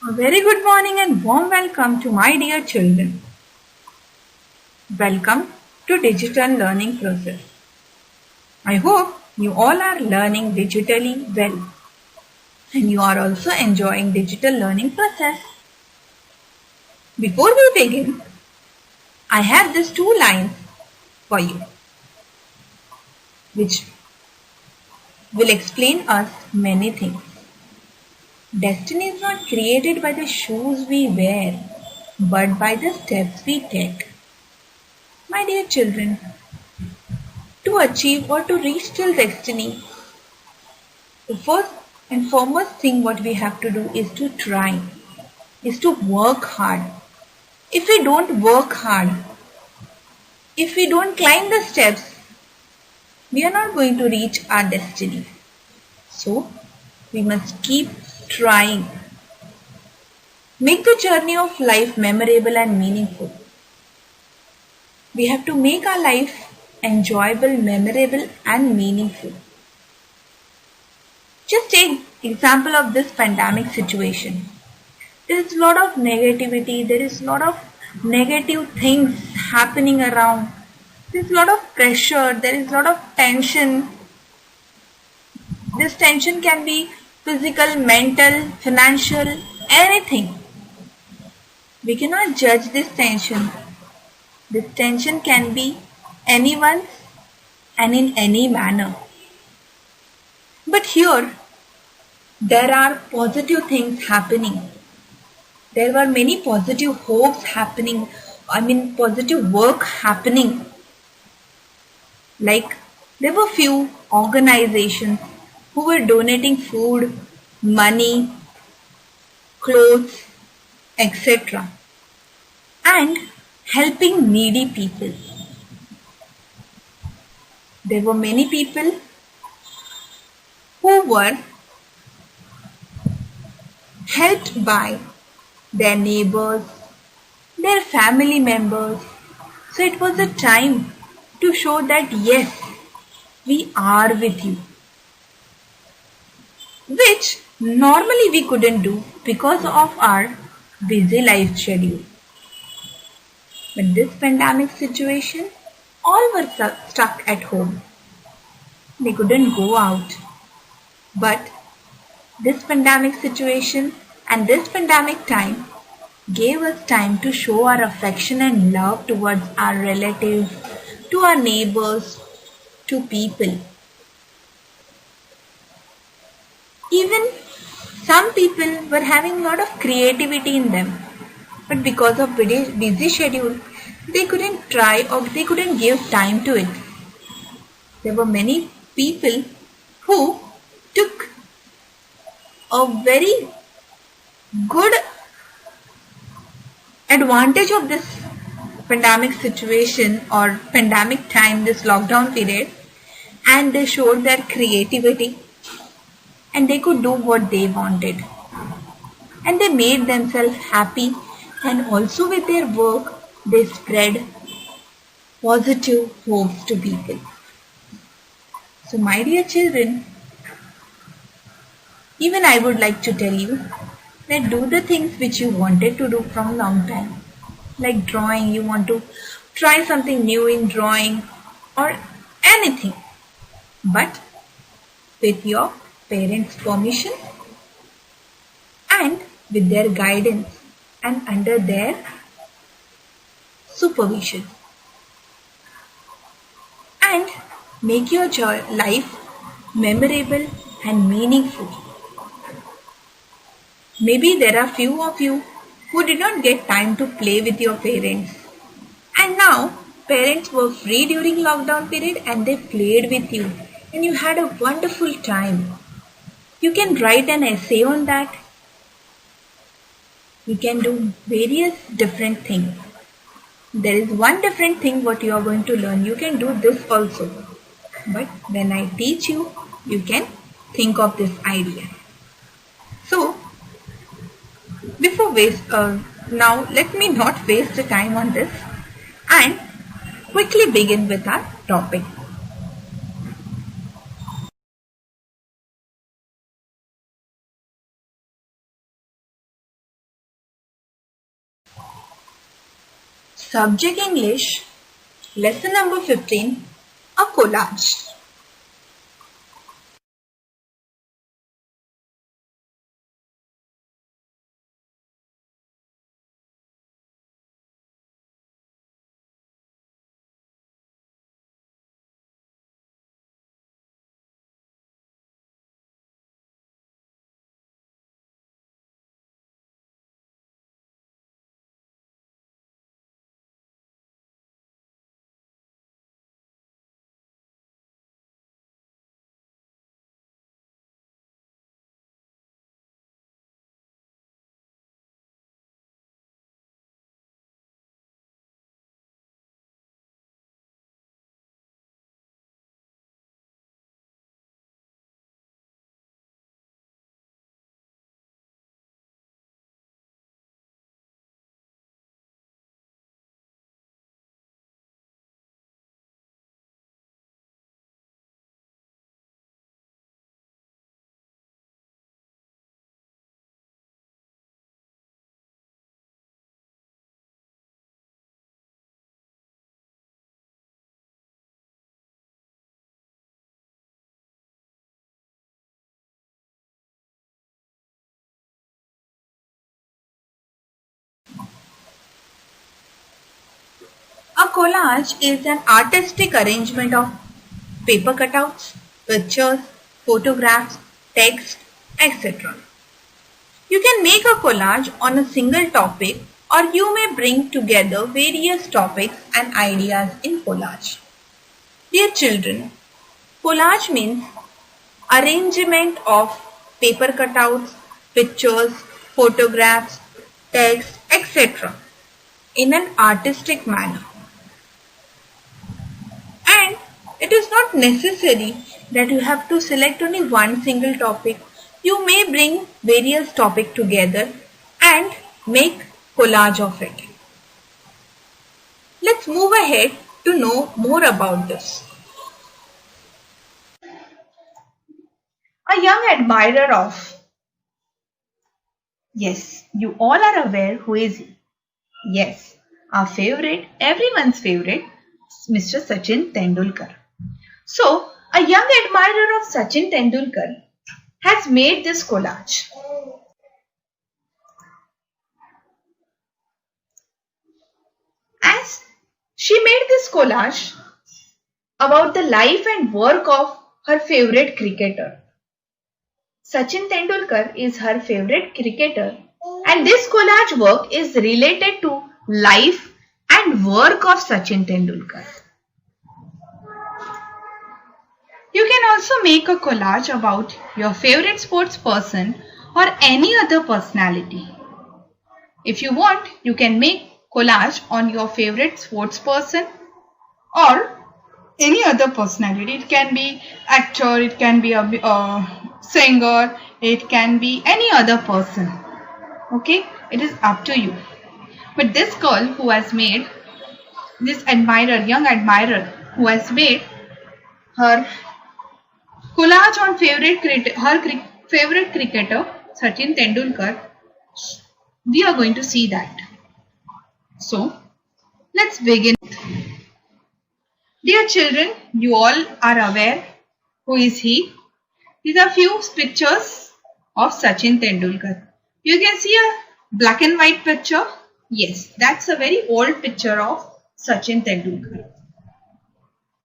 A very good morning and warm welcome to my dear children. Welcome to digital learning process. I hope you all are learning digitally well and you are also enjoying digital learning process. Before we begin, I have these two lines for you which will explain us many things. Destiny is not created by the shoes we wear but by the steps we take. My dear children, to achieve or to reach till destiny, the first and foremost thing what we have to do is to try, is to work hard. If we don't work hard, if we don't climb the steps, we are not going to reach our destiny. So, we must keep trying. Make the journey of life memorable and meaningful. We have to make our life enjoyable, memorable and meaningful. Just take example of this pandemic situation. There is a lot of negativity, there is a lot of negative things happening around. There is a lot of pressure, there is a lot of tension. This tension can be physical, mental, financial, anything. We cannot judge this tension. This tension can be anyone's and in any manner. But here, there are positive things happening. There were many positive hopes happening. Positive work happening. Like, there were few organizations who were donating food, money, clothes, etc. and helping needy people. There were many people who were helped by their neighbors, their family members. So it was a time to show that yes, we are with you. Which normally we couldn't do because of our busy life schedule. But this pandemic situation, all were stuck at home. They couldn't go out. But this pandemic situation and this pandemic time gave us time to show our affection and love towards our relatives, to our neighbors, to people. Even some people were having a lot of creativity in them, but because of busy schedule, they couldn't try or they couldn't give time to it. There were many people who took a very good advantage of this pandemic situation or pandemic time, this lockdown period, and they showed their creativity and they could do what they wanted. And they made themselves happy, and also with their work, they spread positive hopes to people. So my dear children, even I would like to tell you that do the things which you wanted to do from long time. Like drawing, you want to try something new in drawing or anything. But with your parents' permission and with their guidance and under their supervision. And make your life memorable and meaningful. Maybe there are few of you who did not get time to play with your parents. And now parents were free during lockdown period and they played with you and you had a wonderful time. You can write an essay on that. You can do various different things. There is one different thing what you are going to learn. You can do this also. But when I teach you, you can think of this idea. So, now let me not waste the time on this and quickly begin with our topic. Subject English, lesson number 15, a collage. A collage is an artistic arrangement of paper cutouts, pictures, photographs, text, etc. You can make a collage on a single topic, or you may bring together various topics and ideas in collage. Dear children, collage means arrangement of paper cutouts, pictures, photographs, text, etc. in an artistic manner. And it is not necessary that you have to select only one single topic. You may bring various topics together and make collage of it. Let's move ahead to know more about this. A young admirer of. Yes, you all are aware who is he. Yes, our favorite, everyone's favorite, Mr. Sachin Tendulkar. So, a young admirer of Sachin Tendulkar has made this collage. As she made this collage about the life and work of her favorite cricketer. Sachin Tendulkar is her favorite cricketer, and this collage work is related to life and work of Sachin Tendulkar. You can also make a collage about your favorite sports person or any other personality. If you want, you can make collage on your favorite sports person or any other personality. It can be actor, it can be a singer, it can be any other person. Okay, it is up to you. But this girl who has made this young admirer who has made her collage on her favorite cricketer Sachin Tendulkar, we are going to see that. So, let's begin. Dear children, you all are aware who is he. These are few pictures of Sachin Tendulkar. You can see a black and white picture. Yes, that's a very old picture of Sachin Tendulkar.